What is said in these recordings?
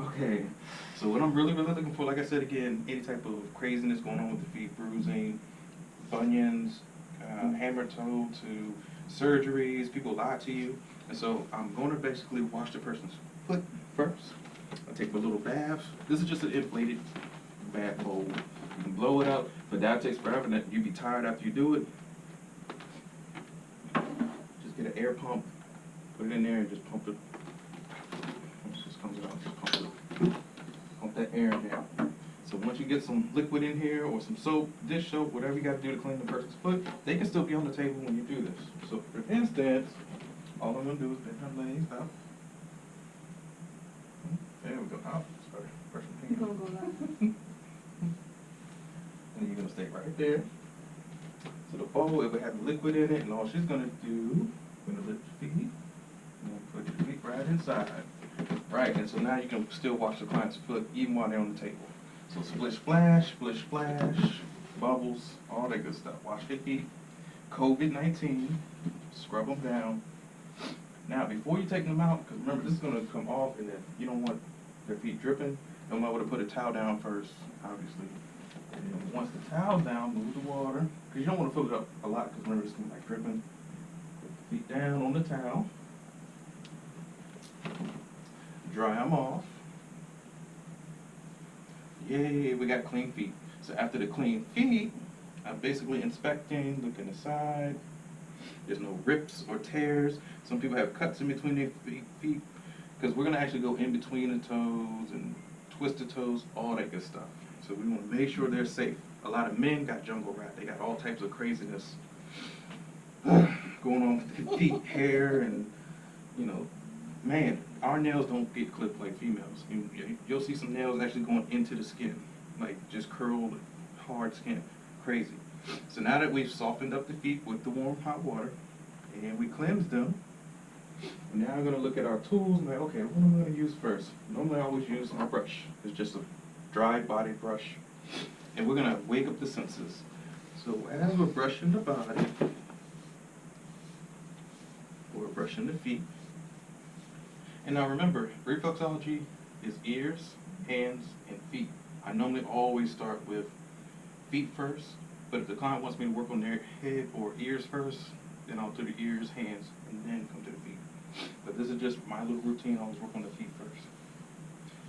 Okay, so what I'm really looking for, like I said again, any type of craziness going on with the feet, bruising, bunions, hammer toe to surgeries, people lie to you. And so I'm going to basically wash the person's foot first. I take a little bath. This is just an inflated bath bowl. You can blow it up, but that takes forever and you'll be tired after you do it. Just get an air pump, put it in there and just pump it. It just comes out, just pump that air down. So once you get some liquid in here or some soap, dish soap, whatever you got to do to clean the person's foot, they can still be on the table when you do this. So for instance, all I'm going to do is bend her legs up. There we go. Oh, sorry. Brush my finger. You're going to go like And you're going to stay right there. So the bowl, it will have liquid in it, and all she's going to do, going to lift your feet, and put your feet right inside. Right, and so now you can still wash the client's foot even while they're on the table. So splish splash, bubbles, all that good stuff. Wash their feet. Covid-19, scrub them down. Now, before you take them out, because remember, this is going to come off, and then you don't want their feet dripping. You might want to put a towel down first, obviously. And then once the towel's down, move the water, because you don't want to fill it up a lot, because remember, it's going to be like dripping. Put the feet down on the towel. Dry them off. Yay, we got clean feet. So after the clean feet, I'm basically inspecting, looking aside. There's no rips or tears. Some people have cuts in between their feet, because we're going to actually go in between the toes and twist the toes, all that good stuff. So we want to make sure they're safe. A lot of men got jungle rat. They got all types of craziness going on with their feet, hair, and, you know, man, our nails don't get clipped like females. You'll see some nails actually going into the skin, like just curled, hard skin. Crazy. So now that we've softened up the feet with the warm hot water, and we cleansed them, now I'm going to look at our tools and like, okay, what am I going to use first? Normally I always use our brush. It's just a dry body brush. And we're going to wake up the senses. So as we're brushing the body, we're brushing the feet. And now remember, reflexology is ears, hands, and feet. I normally always start with feet first, but if the client wants me to work on their head or ears first, then I'll do the ears, hands, and then come to the feet. But this is just my little routine. I always work on the feet first.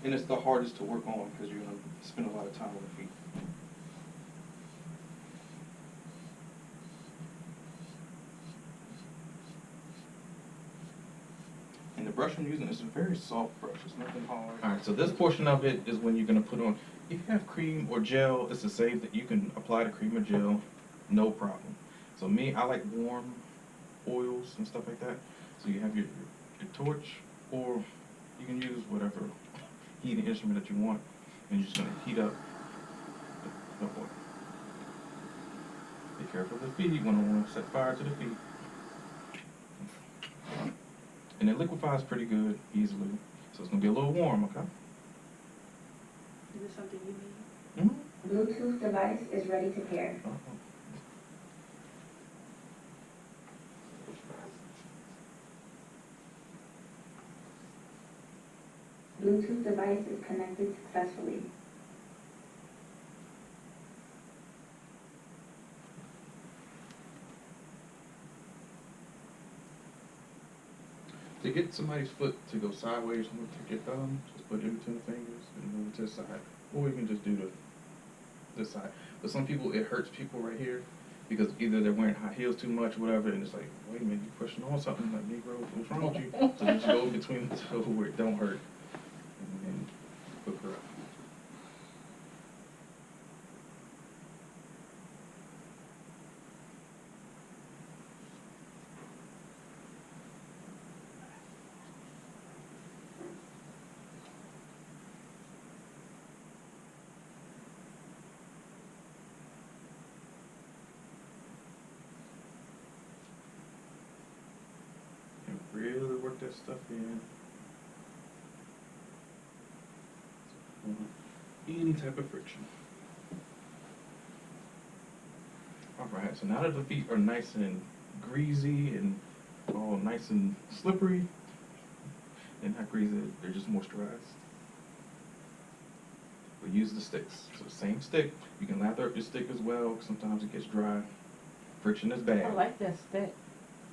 And it's the hardest to work on because you're going to spend a lot of time on the feet. And the brush I'm using is a very soft brush. It's nothing hard. All right, so this portion of it is when you're going to put on. If you have cream or gel, it's the same that you can apply the cream or gel, no problem. So me, I like warm oils and stuff like that. So you have your torch, or you can use whatever heating instrument that you want, and you're just going to heat up the oil. Be careful of the feet. You want to set fire to the feet. And it liquefies pretty good, easily. So it's going to be a little warm, okay? Is this something you need? Mm-hmm. Bluetooth device is ready to pair. Bluetooth device is connected successfully. To get somebody's foot to go sideways, you take your thumb, just put it in between the fingers and move it to the side. Or you can just do this side. But some people, it hurts people right here because either they're wearing high heels too much or whatever, and it's like, wait a minute, you're pushing on something like Negro, what's wrong with you? So just go in between the toe where it don't hurt and then hook her up. Really work that stuff in. Any type of friction. Alright, so now that the feet are nice and greasy and all nice and slippery, and not greasy, they're just moisturized. but use the sticks. So same stick, you can lather up your stick as well, sometimes it gets dry. Friction is bad. I like that stick.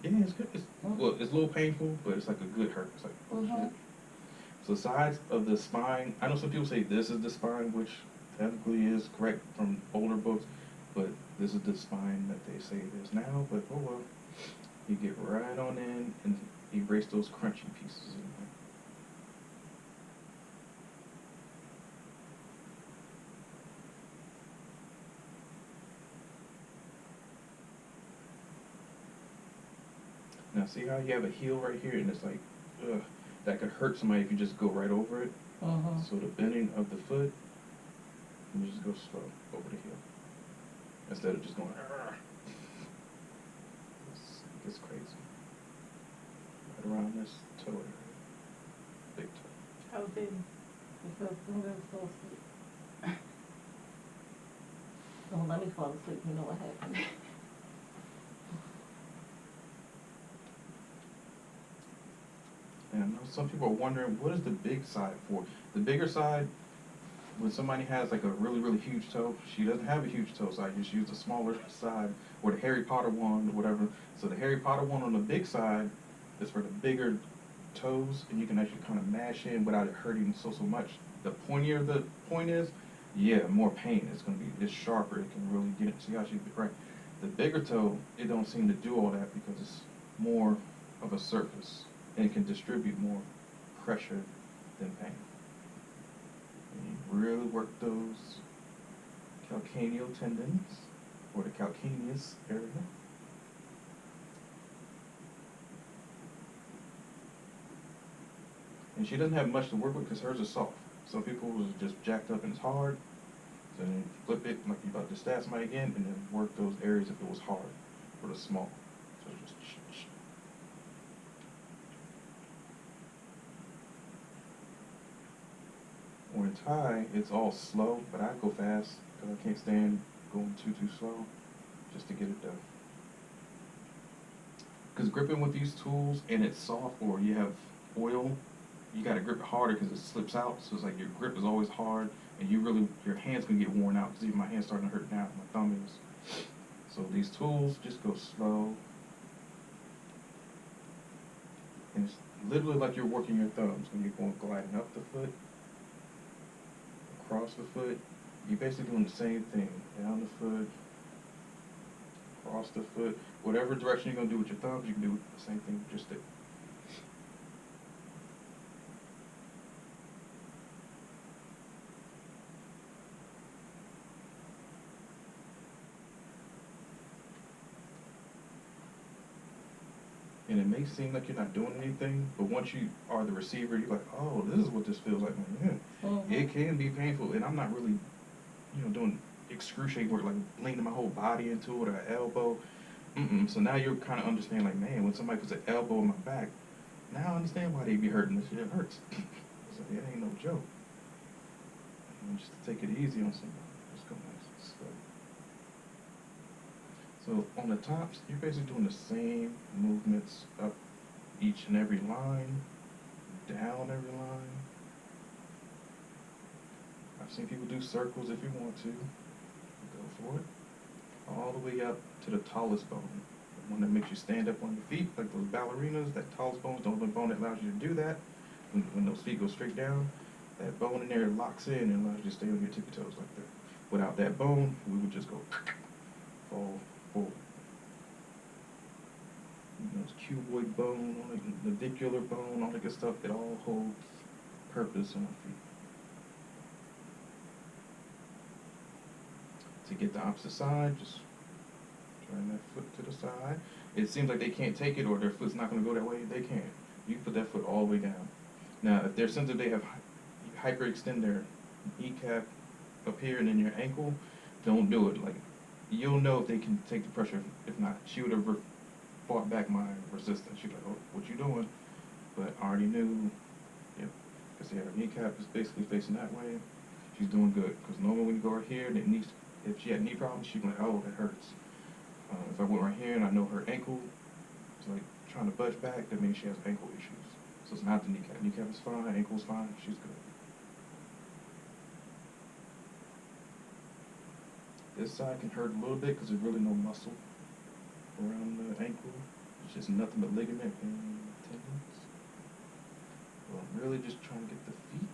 Yeah, it's good. Well, it's a little painful, but it's like a good hurt. It's like, oh shit. So sides of the spine, I know some people say this is the spine, which technically is correct from older books, but this is the spine that they say it is now, but oh well. You get right on in and erase those crunchy pieces in there. Now see how you have a heel right here and it's like, ugh, that could hurt somebody if you just go right over it. So the bending of the foot, you just go slow over the heel. Instead of just going, argh. It gets crazy. Right around this toe area. Big toe. How big? Because I'm gonna fall asleep. Don't let me fall asleep, you know what happened. And I know some people are wondering, what is the big side for? The bigger side, when somebody has like a really, really huge toe, she doesn't have a huge toe, so I just use the smaller side, or the Harry Potter one, or whatever. So the Harry Potter one on the big side is for the bigger toes, and you can actually kind of mash in without it hurting so much. The pointier the point is, yeah, more pain. It's going to be, it's sharper. It can really get it. See how she did right? The bigger toe, it don't seem to do all that because it's more of a surface, and it can distribute more pressure than pain. And you really work those calcaneal tendons, or the calcaneus area. And she doesn't have much to work with because hers is soft. Some people was just jacked up and it's hard. So then you flip it like you're about to stab somebody again, and then work those areas if it was hard or the small. So just or in Thai, it's all slow, but I go fast because I can't stand going too slow just to get it done. Because gripping with these tools and it's soft, or you have oil, you got to grip it harder because it slips out. So it's like your grip is always hard, and your hands can get worn out. Because even my hand's starting to hurt now. My thumb is. So these tools just go slow, and it's literally like you're working your thumbs when you're going gliding up the foot, across the foot. You're basically doing the same thing. Down the foot, across the foot. Whatever direction you're gonna do with your thumbs, you can do the same thing with your stick. And it may seem like you're not doing anything, but once you are the receiver, you're like, oh, this is what this feels like. It can be painful, and I'm not really, doing excruciating work, like leaning my whole body into it, or an elbow. So now you're kind of understanding, like, man, when somebody puts an elbow in my back, now I understand why they be hurting this shit. It hurts. So it ain't no joke. And just to take it easy on somebody. Just go nice and slow. So on the tops, you're basically doing the same movements up each and every line, down every line. I've seen people do circles if you want to. Go for it. All the way up to the tallest bone. The one that makes you stand up on your feet, like those ballerinas. That tallest bone is the only bone that allows you to do that. When those feet go straight down, that bone in there locks in and allows you to stay on your tippy toes like that. Without that bone, we would just go fall forward. It's cuboid bone, all the navicular bone, all that good stuff. It all holds purpose in our feet. To get the opposite side, just turn that foot to the side. It seems like they can't take it, or their foot's not going to go that way. They can. You put that foot all the way down. Now, if they're sensitive, they have hyperextend their kneecap up here and then your ankle. Don't do it. Like, you'll know if they can take the pressure. If not, she would have fought back my resistance. She's like, oh, what you doing? But I already knew, yep, because her kneecap is basically facing that way. She's doing good. Because normally when you go right here, if she had knee problems, she'd be like, oh, that hurts. If I went right here and I know her ankle is like trying to budge back, that means she has ankle issues. So it's not the kneecap. Kneecap is fine, ankle is fine, she's good. This side can hurt a little bit because there's really no muscle around the ankle. It's just nothing but ligament and tendons. So I'm really just trying to get the feet,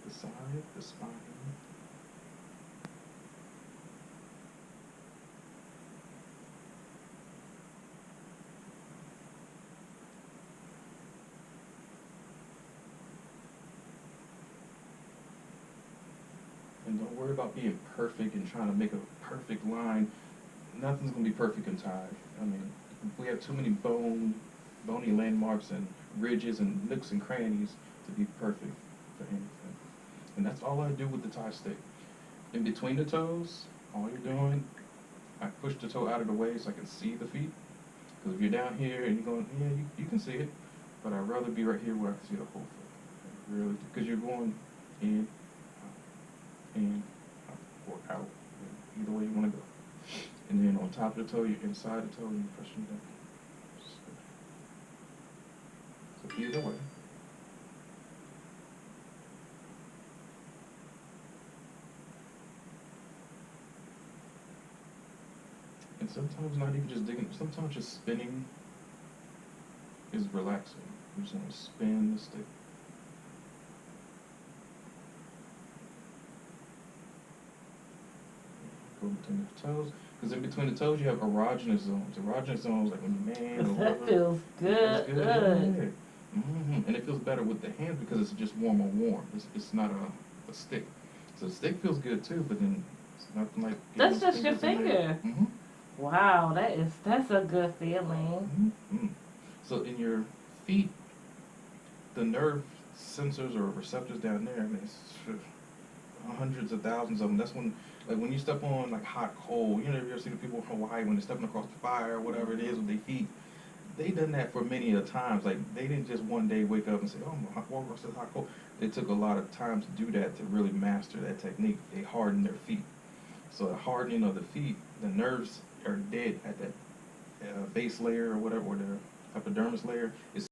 the side, the spine. And don't worry about being perfect and trying to make a perfect line. Nothing's gonna be perfect in Thai. I mean, we have too many bony landmarks and ridges and nooks and crannies to be perfect for anything. And that's all I do with the Thai stick. In between the toes, all you're doing, I push the toe out of the way so I can see the feet. Because if you're down here and you're going, yeah, you can see it, but I'd rather be right here where I can see the whole foot. Really, because you're going in, or out, either way you want to go. And then on top of the toe, you're inside the toe, and you're pushing down. So either way. And sometimes not even just digging, sometimes just spinning is relaxing. You just want to spin the stick. Go between the toes. Because in between the toes, you have erogenous zones. Erogenous zones, like when you're man or whatever. That feels good. Feels good. Yeah. And it feels better with the hands because it's just warm on warm. It's not a stick. So the stick feels good too, but then it's nothing like. That's just your finger. Mm-hmm. Wow, that's a good feeling. Mm-hmm. So in your feet, the nerve sensors or receptors down there, I mean, it's hundreds of thousands of them. That's when, like when you step on like hot coal, you know, you ever see the people in Hawaii when they're stepping across the fire or whatever it is with their feet, they done that for many a times. Like they didn't just one day wake up and say, oh, I'm walking across hot coal. It took a lot of time to do that, to really master that technique. They hardened their feet. So the hardening of the feet, the nerves are dead at that base layer or whatever, or the epidermis layer is